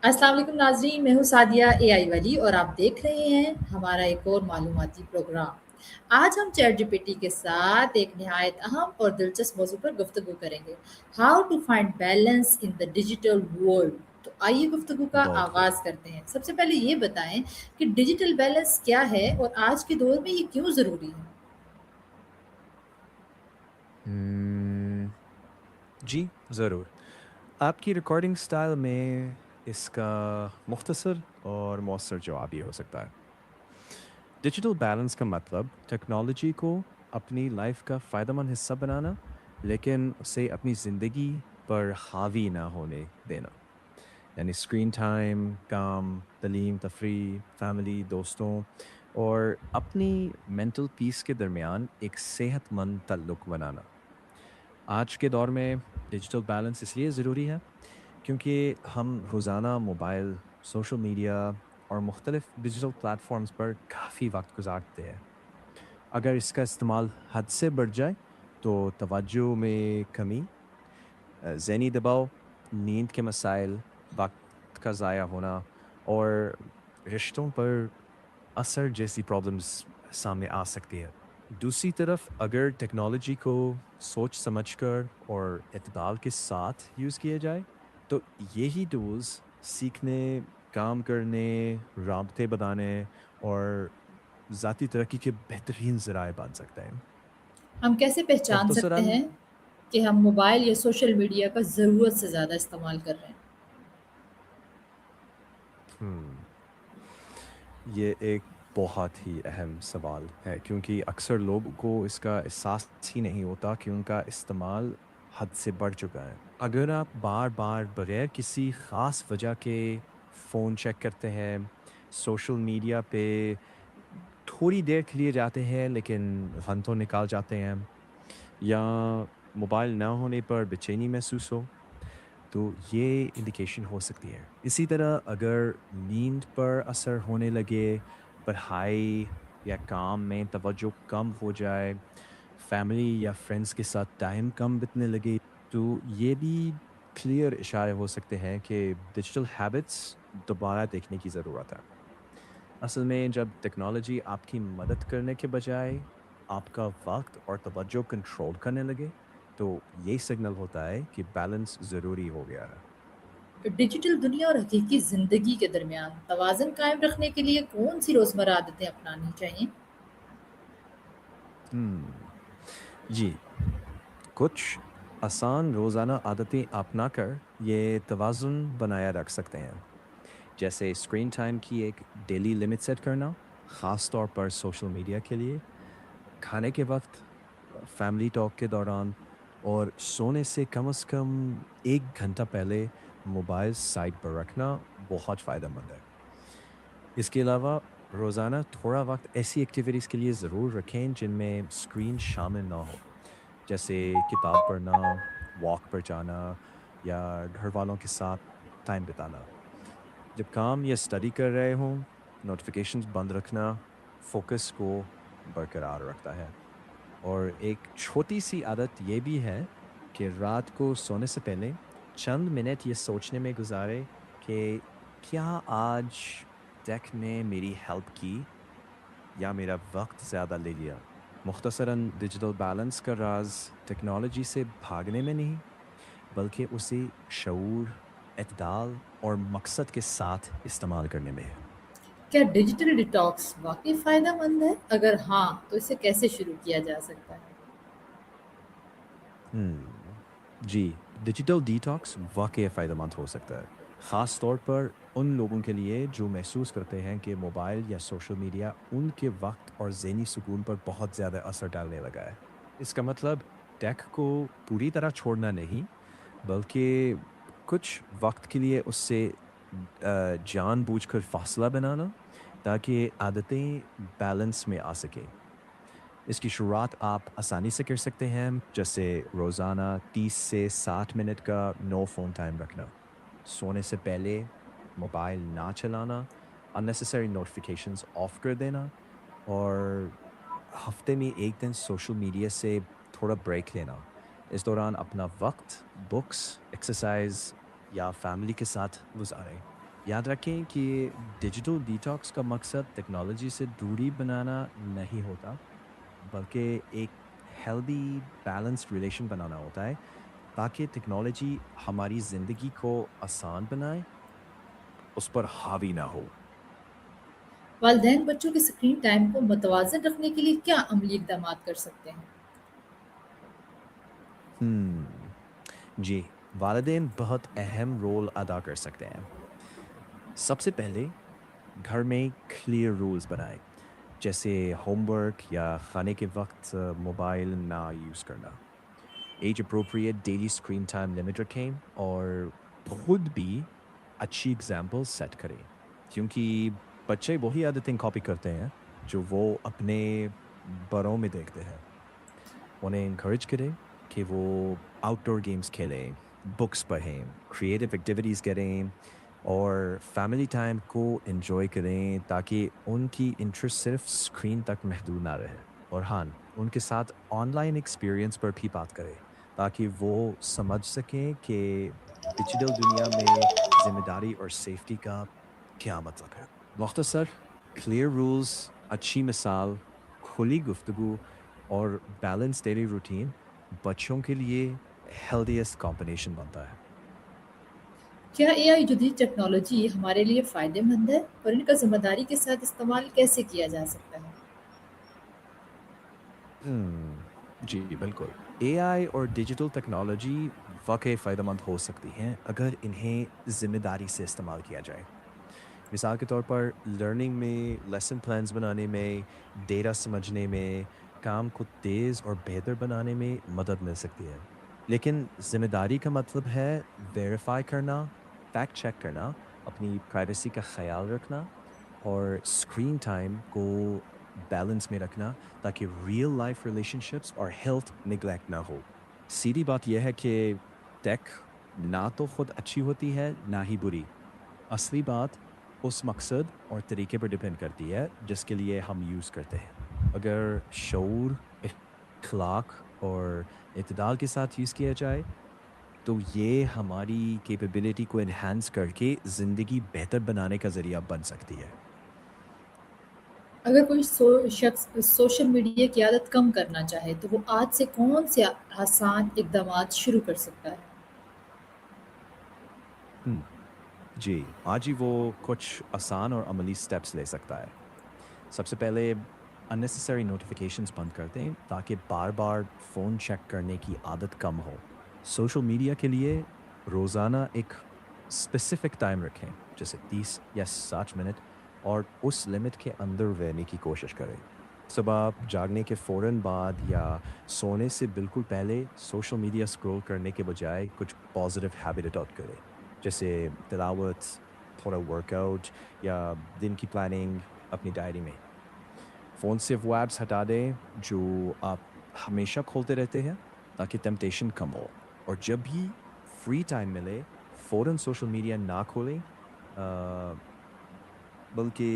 السلام علیکم ناظرین، میں ہوں سعدیہ اے آئی والی اور آپ دیکھ رہے ہیں ہمارا ایک اور معلوماتی پروگرام۔ آج ہم چیٹ جی پی ٹی کے ساتھ ایک نہایت اہم اور دلچسپ موضوع پر گفتگو کریں گے، how to find balance in the digital world. تو آئیے گفتگو کا بہت خوب. آغاز کرتے ہیں۔ سب سے پہلے یہ بتائیں کہ ڈیجیٹل بیلنس کیا ہے اور آج کے دور میں یہ کیوں ضروری ہے؟ ہم، جی ضرور. آپ کی ریکارڈنگ سٹائل میں اس کا مختصر اور مؤثر جواب یہ ہو سکتا ہے. ڈیجیٹل بیلنس کا مطلب ٹیکنالوجی کو اپنی لائف کا فائدہ مند حصہ بنانا، لیکن اسے اپنی زندگی پر حاوی نہ ہونے دینا. یعنی اسکرین ٹائم، کام، تعلیم، تفریح، فیملی، دوستوں اور اپنی مینٹل پیس کے درمیان ایک صحت مند تعلق بنانا. آج کے دور میں ڈیجیٹل بیلنس اس لیے ضروری ہے کیونکہ ہم روزانہ موبائل، سوشل میڈیا اور مختلف ڈیجیٹل پلیٹ فارمز پر کافی وقت گزارتے ہیں. اگر اس کا استعمال حد سے بڑھ جائے تو توجہ میں کمی، ذہنی دباؤ، نیند کے مسائل، وقت کا ضائع ہونا اور رشتوں پر اثر جیسی پرابلمس سامنے آ سکتی ہے. دوسری طرف اگر ٹیکنالوجی کو سوچ سمجھ کر اور اعتدال کے ساتھ یوز کیا جائے تو یہی ٹولز سیکھنے، کام کرنے، رابطے بنانے اور ذاتی ترقی کے بہترین ذرائع بن سکتے ہیں. ہم کیسے پہچان سکتے مختصراً ہیں کہ ہم موبائل یا سوشل میڈیا کا ضرورت سے زیادہ استعمال کر رہے ہیں؟ یہ ایک بہت ہی اہم سوال ہے کیونکہ اکثر لوگوں کو اس کا احساس ہی نہیں ہوتا کہ ان کا استعمال حد سے بڑھ چکا ہے. اگر آپ بار بار بغیر کسی خاص وجہ کے فون چیک کرتے ہیں، سوشل میڈیا پہ تھوڑی دیر کے لیے جاتے ہیں لیکن گھنٹوں نکال جاتے ہیں، یا موبائل نہ ہونے پر بے چینی محسوس ہو، تو یہ انڈیکیشن ہو سکتی ہے. اسی طرح اگر نیند پر اثر ہونے لگے، پڑھائی یا کام میں توجہ کم ہو جائے، فیملی یا فرینڈس کے ساتھ ٹائم کم بتنے لگے، تو یہ بھی کلیئر اشارے ہو سکتے ہیں کہ ڈیجیٹل ہیبٹس دوبارہ دیکھنے کی ضرورت ہے. اصل میں جب ٹیکنالوجی آپ کی مدد کرنے کے بجائے آپ کا وقت اور توجہ کنٹرول کرنے لگے تو یہ سگنل ہوتا ہے کہ بیلنس ضروری ہو گیا ہے. ڈیجیٹل دنیا اور حقیقی زندگی کے درمیان توازن قائم رکھنے کے لیے کون سی روزمرہ عادتیں اپنانی چاہیے؟ ہم، جی کچھ آسان روزانہ عادتیں اپنا کر یہ توازن بنایا رکھ سکتے ہیں، جیسے اسکرین ٹائم کی ایک ڈیلی لمٹ سیٹ کرنا، خاص طور پر سوشل میڈیا کے لیے، کھانے کے وقت، فیملی ٹاک کے دوران اور سونے سے کم از کم 1 گھنٹہ پہلے موبائل سائٹ پر رکھنا بہت فائدہ مند ہے. اس کے علاوہ روزانہ تھوڑا وقت ایسی ایکٹیویٹیز کے لیے ضرور رکھیں جن میں اسکرین شامل نہ ہو، جیسے کتاب پڑھنا، واک پر جانا یا گھر والوں کے ساتھ ٹائم بتانا. جب کام یا اسٹڈی کر رہے ہوں، نوٹیفیکیشنز بند رکھنا فوکس کو برقرار رکھتا ہے. اور ایک چھوٹی سی عادت یہ بھی ہے کہ رات کو سونے سے پہلے چند منٹ یہ سوچنے میں گزارے کہ کیا آج ٹیک نے میری ہیلپ کی یا میرا وقت زیادہ لے لیا. مختصراً ڈیجیٹل بیلنس کا راز ٹیکنالوجی سے بھاگنے میں نہیں بلکہ اسے شعور، اعتدال اور مقصد کے ساتھ استعمال کرنے میں ہے. کیا ڈیجیٹل ڈیٹاکس واقعی فائدہ مند ہے؟ اگر ہاں تو اسے کیسے شروع کیا جا سکتا ہے؟ جی ڈیجیٹل ڈیٹاکس واقعی فائدہ مند ہو سکتا ہے، خاص طور پر ان لوگوں کے لیے جو محسوس کرتے ہیں کہ موبائل یا سوشل میڈیا ان کے وقت اور ذہنی سکون پر بہت زیادہ اثر ڈالنے لگا ہے. اس کا مطلب ٹیک کو پوری طرح چھوڑنا نہیں بلکہ کچھ وقت کے لیے اس سے جان بوجھ کر فاصلہ بنانا تاکہ عادتیں بیلنس میں آ سکیں. اس کی شروعات آپ آسانی سے کر سکتے ہیں، جیسے روزانہ 30 سے 60 منٹ کا نو فون ٹائم رکھنا، سونے سے پہلے موبائل نہ چلانا، اننیسیسری نوٹیفیکیشنز آف کر دینا اور ہفتے میں 1 دن سوشل میڈیا سے تھوڑا بریک لینا. اس دوران اپنا وقت بکس، ایکسرسائز یا فیملی کے ساتھ گزاریں. याद रखें कि डिजिटल डिटॉक्स का मकसद टेक्नोलॉजी से दूरी बनाना नहीं होता, बल्कि एक हेल्दी बैलेंस्ड रिलेशन बनाना होता है, ताकि टेक्नोलॉजी हमारी ज़िंदगी को आसान बनाए, उस पर हावी ना हो। वालिदैन बच्चों के स्क्रीन टाइम को मुतवाज़न रखने के लिए क्या अमली इक़दामात कर सकते हैं? जी, वालिदैन बहुत अहम रोल अदा कर सकते हैं। सबसे पहले घर में क्लियर रूल्स बनाएं, जैसे होमवर्क या खाने के वक्त मोबाइल ना यूज़ करना। Age appropriate daily screen time limit रखें और खुद भी अच्छी एग्जाम्पल सेट करें, क्योंकि बच्चे वही आदतें कॉपी करते हैं जो वो अपने बड़ों में देखते हैं। उन्हें इंकरेज करें कि वो आउटडोर गेम्स खेलें, बुक्स पढ़ें, क्रिएटिव एक्टिविटीज़ करें और फैमिली टाइम को एंजॉय करें, ताकि उनकी इंटरेस्ट सिर्फ स्क्रीन तक महदूद ना रहे। और हाँ, उनके साथ ऑनलाइन एक्सपीरियंस पर भी बात करें, ताकि वो समझ सकें कि डिजिटल दुनिया में ज़िम्मेदारी और सेफ्टी का क्या मतलब है। मुख्तसर, क्लियर रूल्स, अच्छी मिसाल, खुली गुफ्तगू और बैलेंस डेली रूटीन बच्चों के लिए हेल्दीएस्ट कॉम्बिनेशन बनता है। क्या एआई जदीद टेक्नोलॉजी हमारे लिए फ़ायदेमंद है और इनका ज़िम्मेदारी के साथ इस्तेमाल कैसे किया जा सकता है? जी बिल्कुल। एआई और डिजिटल टेक्नोलॉजी वाकई फ़ायदेमंद हो सकती हैं अगर इन्हें ज़िम्मेदारी से इस्तेमाल किया जाए। मिसाल के तौर पर लर्निंग में, लेसन प्लान्स बनाने में, डेटा समझने में, काम को तेज़ और बेहतर बनाने में मदद मिल सकती है। लेकिन ज़िम्मेदारी का मतलब है वेरीफाई करना, फैक्ट चेक करना, अपनी प्राइवेसी का ख़्याल रखना और स्क्रीन टाइम को बैलेंस में रखना, ताकि रियल लाइफ रिलेशनशिप्स और हेल्थ निगलेक्ट ना हो। सीधी बात यह है कि टेक ना तो खुद अच्छी होती है, ना ही बुरी। असली बात उस मकसद और तरीके पर डिपेंड करती है जिसके लिए हम यूज़ करते हैं। अगर शऊर, इखलाक और इत्तेदाल के साथ यूज़ किया जाए, तो ये हमारी कैपेबिलिटी को एनहांस करके ज़िंदगी बेहतर बनाने का ज़रिया बन सकती है। अगर कोई शख्स सोशल मीडिया की आदत कम करना चाहे, तो वो आज से कौन से आसान इक़दामात शुरू कर सकता है? हुँ, जी, आज ही वो कुछ आसान और अमली स्टेप्स ले सकता है। सबसे पहले अननेसेसरी नोटिफिकेशंस बंद कर दें, ताकि बार-बार फ़ोन चेक करने की आदत कम हो। सोशल मीडिया के लिए रोज़ाना एक स्पेसिफिक टाइम रखें, जैसे 30 या 60 मिनट, और उस लिमिट के अंदर रहने की कोशिश करें। सुबह जागने के फ़ौरन बाद या सोने से बिल्कुल पहले सोशल मीडिया स्क्रॉल करने के बजाय कुछ पॉजिटिव हैबिट अडॉप्ट करें, जैसे तिलावत, थोड़ा वर्कआउट या दिन की प्लानिंग अपनी डायरी में। फ़ोन से वो ऐप्स हटा दें जो आप हमेशा खोलते रहते हैं, ताकि टेम्पटेशन कम हो। और जब भी फ्री टाइम मिले, फ़ौरन सोशल मीडिया ना खोलें, बल्कि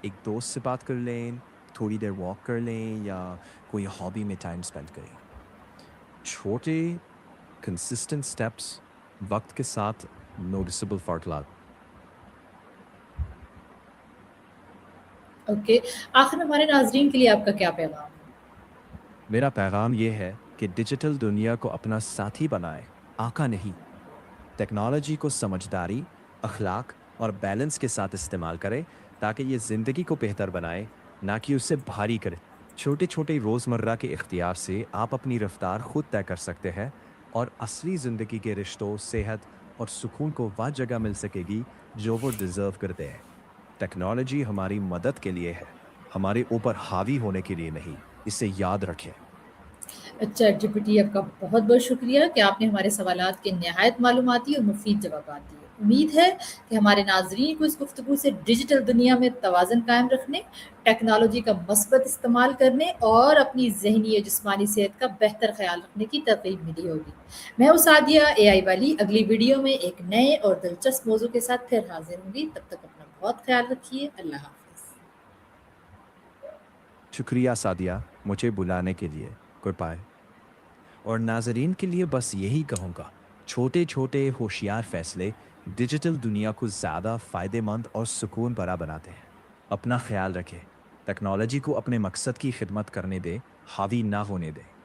एक दोस्त से बात कर लें, थोड़ी देर वॉक कर लें या कोई हॉबी में टाइम स्पेंड करें। छोटे कंसिस्टेंट स्टेप्स वक्त के साथ नोटिसेबल फ़र्क ला। ओके, आखिर में हमारे नाज़रीन के लिए आपका क्या पैगाम है? मेरा पैगाम ये है कि डिजिटल दुनिया को अपना साथी बनाएं, आका नहीं। टेक्नोलॉजी को समझदारी, अखलाक और बैलेंस के साथ इस्तेमाल करें, ताकि ये ज़िंदगी को बेहतर बनाए, ना कि उसे भारी करे। छोटे छोटे रोज़मर्रा के इख्तियार से आप अपनी रफ्तार खुद तय कर सकते हैं, और असली ज़िंदगी के रिश्तों, सेहत और सुकून को वह जगह मिल सकेगी जो वो डिज़र्व करते हैं। टेक्नोलॉजी हमारी मदद के लिए है, हमारे ऊपर हावी होने के लिए नहीं। इसे याद रखें। चैट जीपीटी आपका बहुत-बहुत शुक्रिया कि आपने हमारे सवालात के निहायत मालूमाती और मुफ़ीद जवाबात दिए। उम्मीद है कि हमारे नाज़रीन को इस गुफ्तगू से डिजिटल दुनिया में तवाज़ुन कायम रखने, टेक्नोलॉजी का मस्बत इस्तेमाल करने और अपनी ज़हनी और जिस्मानी सेहत का बेहतर ख़्याल रखने की तरग़ीब मिली होगी। मैं हूँ सादिया एआई वाली, अगली वीडियो में एक नए और दिलचस्प मौज़ू के साथ फिर हाज़िर होंगी। तब तक अपना बहुत ख़्याल रखिए। अल्लाह हाफ़िज़। शुक्रिया सादिया, मुझे बुलाने के लिए। Good bye. और नाज़रीन के लिए बस यही कहूँगा, छोटे छोटे होशियार फैसले ڈیجیٹل دنیا کو زیادہ فائدہ مند اور سکون بھرا بناتے ہیں۔ اپنا خیال رکھیں، ٹیکنالوجی کو اپنے مقصد کی خدمت کرنے دیں، حاوی نہ ہونے دیں۔